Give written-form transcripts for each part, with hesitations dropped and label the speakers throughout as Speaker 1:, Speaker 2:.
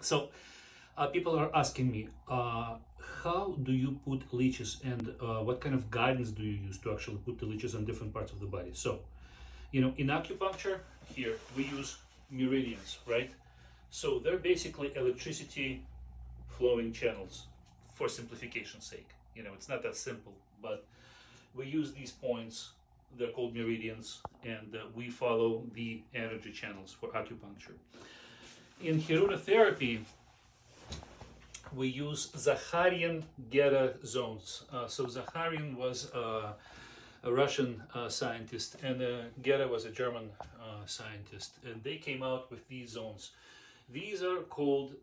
Speaker 1: So people are asking me, how do you put leeches, and what kind of guidance do you use to actually put the leeches on different parts of the body? So, in acupuncture, here we use meridians, right? So they're basically electricity flowing channels for simplification's sake. It's not that simple, but we use these points, they're called meridians, and we follow the energy channels for acupuncture. In herunotherapy, we use Zakharian Gera zones. So Zakharian was a Russian scientist, and Gera was a German scientist, and they came out with these zones. These are called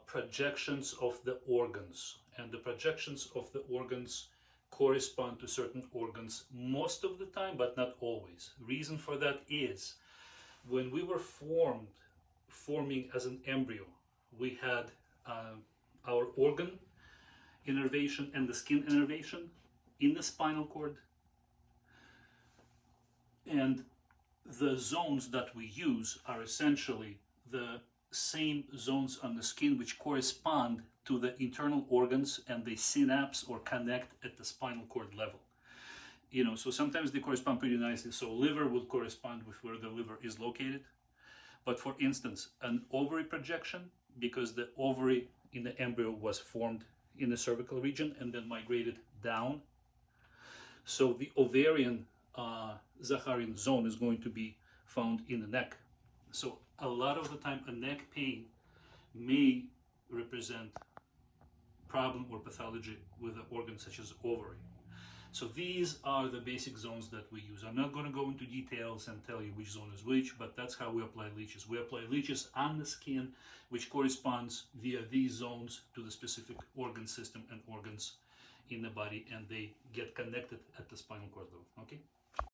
Speaker 1: projections of the organs, and the projections of the organs correspond to certain organs most of the time, but not always. Reason for that is when we were forming as an embryo, we had our organ innervation and the skin innervation in the spinal cord, and the zones that we use are essentially the same zones on the skin which correspond to the internal organs, and they synapse or connect at the spinal cord level. So sometimes they correspond pretty nicely. So liver would correspond with where the liver is located. But for instance, an ovary projection, because the ovary in the embryo was formed in the cervical region and then migrated down. So the ovarian Zakharian zone is going to be found in the neck. So a lot of the time a neck pain may represent problem or pathology with an organ such as ovary. So these are the basic zones that we use. I'm not going to go into details and tell you which zone is which, but that's how we apply leeches. We apply leeches on the skin, which corresponds via these zones to the specific organ system and organs in the body, and they get connected at the spinal cord level. Okay?